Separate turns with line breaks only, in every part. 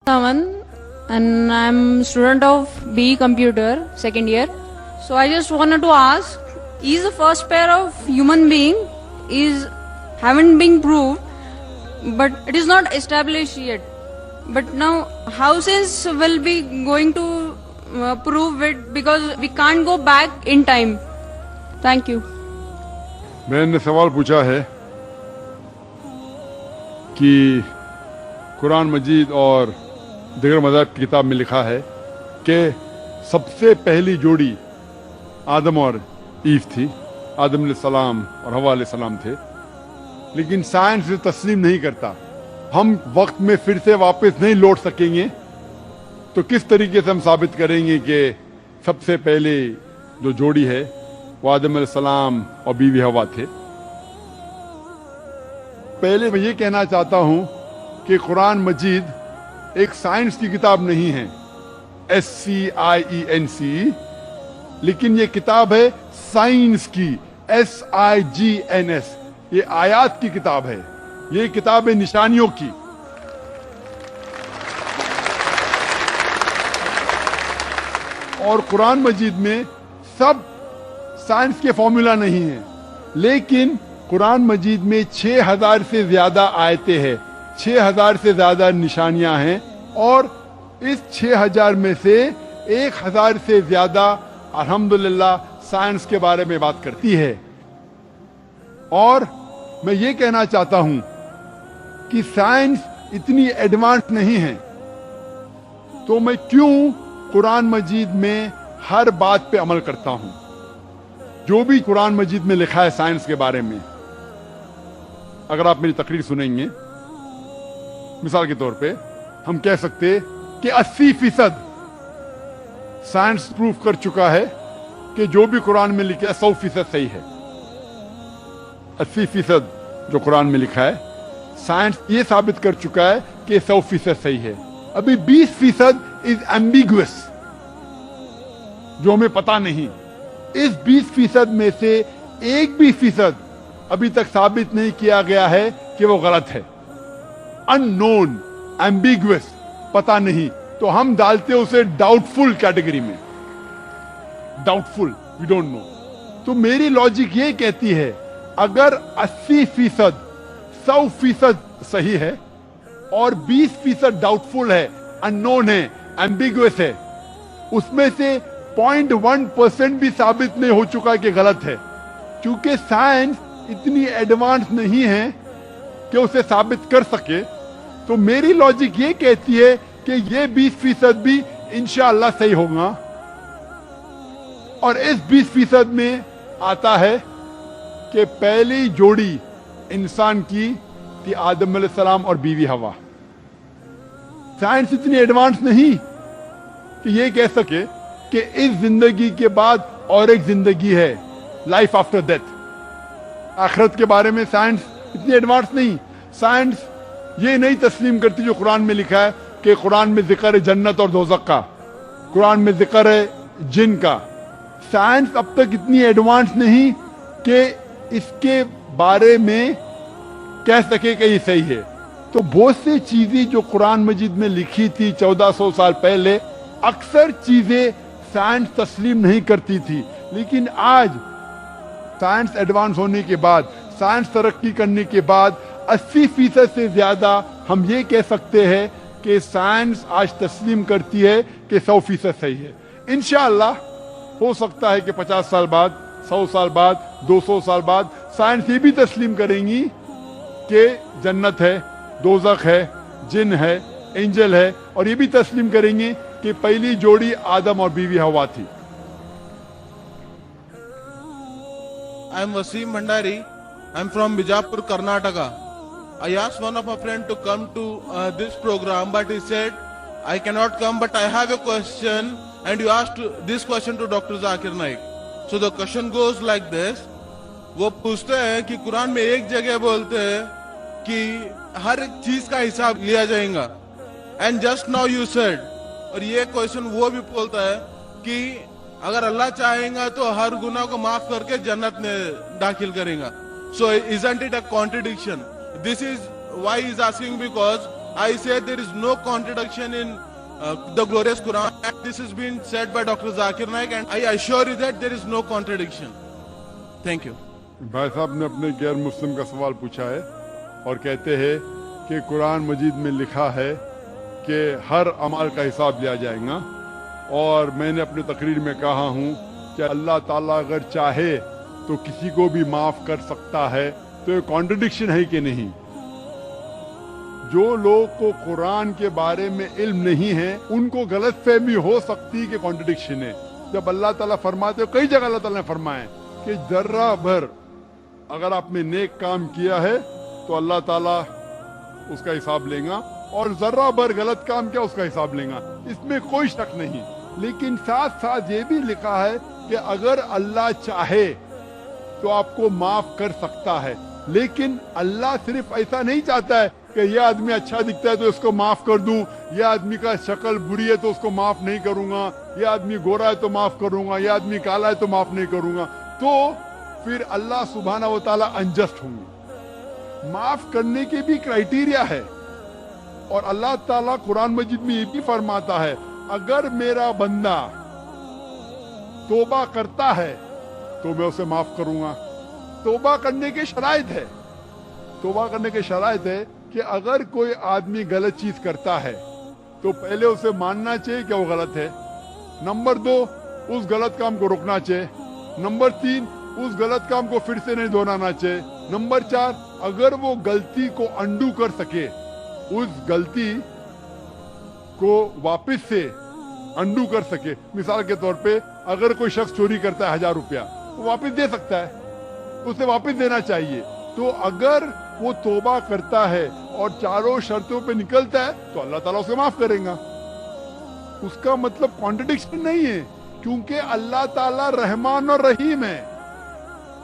Saman, and I'm student of BE Computer, second year. So I just wanted to ask, is the first pair of human being haven't been proved, but it is not established yet. But now how science will be going to prove it, because we can't go back in time. Thank you.
मैंने सवाल पूछा है कि कुरान मजीद और दीगर मज़ाहिब की किताब में लिखा है कि सबसे पहली जोड़ी आदम और ईव थी, आदम अलैहिस्सलाम और हवा अलैहिस्सलाम थे, लेकिन साइंस इसे तस्लीम नहीं करता। हम वक्त में फिर से वापस नहीं लौट सकेंगे, तो किस तरीके से हम साबित करेंगे कि सबसे पहले जो जोड़ी है वो आदम अलैहिस्सलाम और बीवी हवा थे। पहले मैं ये कहना चाहता हूँ कि कुरान मजीद एक साइंस की किताब नहीं है, SCIENCE, लेकिन ये किताब है साइंस की, SIGNS। ये आयात की किताब है, ये किताब है निशानियों की। और कुरान मजीद में सब साइंस के फॉर्मूला नहीं है, लेकिन कुरान मजीद में 6000 से ज्यादा आयतें हैं, 6000 से ज्यादा निशानियां हैं, और इस 6000 में से 1000 से ज्यादा अल्हम्दुलिल्लाह साइंस के बारे में बात करती है। और मैं ये कहना चाहता हूं कि साइंस इतनी एडवांस नहीं है, तो मैं क्यों कुरान मजीद में हर बात पे अमल करता हूं। जो भी कुरान मजीद में लिखा है साइंस के बारे में, अगर आप मेरी तकरीर सुनेंगे, मिसाल के तौर पे हम कह सकते कि 80% साइंस प्रूफ कर चुका है कि जो भी कुरान में लिखा है 100% सही है। 80% जो कुरान में लिखा है साइंस ये साबित कर चुका है कि 100% सही है। अभी 20% इज एम्बिगुअस, जो हमें पता नहीं। इस 20% में से 1% अभी तक साबित नहीं किया गया है कि वो गलत है। अननोन, एम्बिगुअस, पता नहीं, तो हम डालते उसे डाउटफुल कैटेगरी में। Doubtful, we don't know. तो मेरी लॉजिक ये कहती है, अगर 80% 100% सही है और 20% डाउटफुल है, अननोन है, एम्बिगुअस है, उसमें से 0.1% भी साबित नहीं हो चुका कि गलत है, क्योंकि साइंस इतनी एडवांस नहीं है कि उसे साबित कर सके। तो मेरी लॉजिक ये कहती है कि ये 20% भी इंशाअल्लाह सही होगा। और इस 20% में आता है कि पहली जोड़ी इंसान की थी आदम अलैहिस्सलाम और बीवी हवा। साइंस इतनी एडवांस नहीं कि ये कह सके कि इस जिंदगी के बाद और एक जिंदगी है, लाइफ आफ्टर डेथ। आखिरत के बारे में साइंस इतनी एडवांस नहीं। साइंस ये नहीं तस्लीम करती जो कुरान में लिखा है कि कुरान में जिक्र है जन्नत और दोज़ख का, कुरान में जिक्र है जिन का। साइंस अब तक इतनी एडवांस नहीं कि इसके बारे में कह सके कि ये सही है। तो बहुत सी चीजें जो कुरान मजीद में लिखी थी 1400 साल पहले, अक्सर चीजें साइंस तस्लीम नहीं करती थी, लेकिन आज साइंस एडवांस होने के बाद, साइंस तरक्की करने के बाद 80% से ज्यादा हम ये कह सकते हैं कि साइंस आज तस्लीम करती है कि 100% सही है। इंशाअल्लाह हो सकता है कि 50 साल बाद, 100 साल बाद, 200 साल बाद साइंस ये भी तस्लीम करेंगी कि जन्नत है, दोज़ख है, जिन है, एंजल है, और ये भी तस्लीम करेंगे कि पहली जोड़ी आदम और बीवी हवा थी।
I am Wasim Bhandari. I am from Bijapur, Karnataka. I asked one of my friends to come to this program, but he said, I cannot come, but I have a question, and you asked this question to Dr. Zakir Naik. So the question goes like this. वो पूछते हैं कि कुरान में एक जगह बोलते हैं कि हर एक चीज का हिसाब लिया जाएगा, and just now you said, और ये क्वेश्चन वो भी बोलता है कि अगर अल्लाह चाहेगा तो हर गुनाह को माफ करके जन्नत में दाखिल करेगा. सो isn't it a contradiction? This is why he is asking, because I say there is no contradiction in the glorious Quran, and this has been said by Dr. Zakir Naik, and I assure you that there is no contradiction. Thank you.
भाई साहब ने अपने गैर मुस्लिम का सवाल पूछा है और कहते हैं कि कुरान मजीद में लिखा है कि हर अमल का हिसाब लिया जाएगा, और मैंने अपनी तकरीर में कहा हूँ कि अल्लाह ताला अगर चाहे तो किसी को भी माफ़ कर सकता है। तो ये कॉन्ट्रडिक्शन है कि नहीं? जो लोग को कुरान के बारे में इल्म नहीं है उनको गलतफहमी हो सकती है कि कॉन्ट्रडिक्शन है। जब अल्लाह ताला फरमाते हो, कई जगह अल्लाह ताला ने फरमाया कि जर्रा भर अगर आपने नेक काम किया है तो अल्लाह ताला उसका हिसाब लेगा, और जर्रा भर गलत काम किया उसका हिसाब लेगा, इसमें कोई शक नहीं। लेकिन साथ साथ ये भी लिखा है कि अगर अल्लाह चाहे तो आपको माफ कर सकता है। लेकिन अल्लाह सिर्फ ऐसा नहीं चाहता है कि यह आदमी अच्छा दिखता है तो इसको माफ कर दूं, यह आदमी का शक्ल बुरी है तो उसको माफ नहीं करूंगा, यह आदमी गोरा है तो माफ करूंगा, यह आदमी काला है तो माफ नहीं करूंगा, तो फिर अल्लाह सुब्हाना व तआला अनजस्ट होंगे। माफ करने के भी क्राइटेरिया है, और अल्लाह ताला कुरान मजीद में ये भी फरमाता है अगर मेरा बंदा तौबा करता है तो मैं उसे माफ करूंगा। तौबा करने के शराइत है, तौबा करने के शराइत है कि अगर कोई आदमी गलत चीज करता है तो पहले उसे मानना चाहिए कि वो गलत है। नंबर 2, उस गलत काम को रोकना चाहिए। नंबर 3, उस गलत काम को फिर से नहीं दोहराना चाहिए। नंबर 4, अगर वो गलती को अंडू कर सके, उस गलती को वापस से अंडू कर सके। मिसाल के तौर पे अगर कोई शख्स चोरी करता है 1000 रुपया, वो वापस दे सकता है, उसे वापस देना चाहिए। तो अगर वो तौबा करता है और चारों शर्तों पे निकलता है तो अल्लाह ताला उसे माफ करेगा। उसका मतलब कॉन्ट्रडिक्शन नहीं है, क्योंकि अल्लाह ताला रहमान और रहीम है।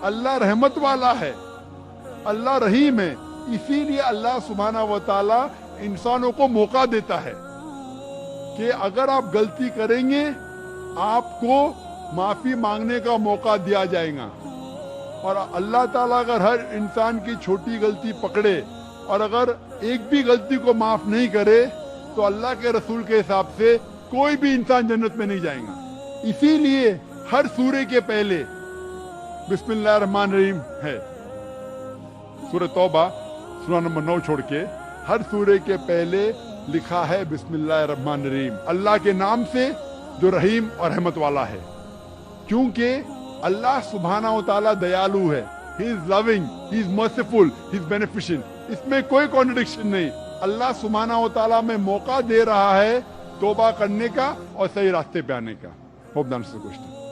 अल्लाह रहमत वाला है, अल्लाह रहीम है। इसीलिए अल्लाह सुब्हाना व तआला इंसानों को मौका देता है कि अगर आप गलती करेंगे आपको माफी मांगने का मौका दिया जाएगा। और अल्लाह ताला अगर हर इंसान की छोटी गलती पकड़े और अगर एक भी गलती को माफ नहीं करे तो अल्लाह के रसूल के हिसाब से कोई भी इंसान जन्नत में नहीं जाएगा। इसीलिए हर सूरे के पहले बिस्मिल्लाहिर्रहमानिर्रहीम है। सूरह तौबा सूरा नंबर 9 छोड़ के हर सूरे के पहले लिखा है बिस्मिल्लाहिर्रहमानिर्रहीम, अल्लाह के नाम से जो रहीम और रहमत वाला है। क्योंकि अल्लाह सुब्हाना व तआला दयालु है, he is loving, he is merciful, he is beneficial. इसमें कोई कॉन्ट्रडिक्शन नहीं। अल्लाह सुब्हाना व तआला में मौका दे रहा है तौबा करने का और सही रास्ते पे आने का। Hope that's the question.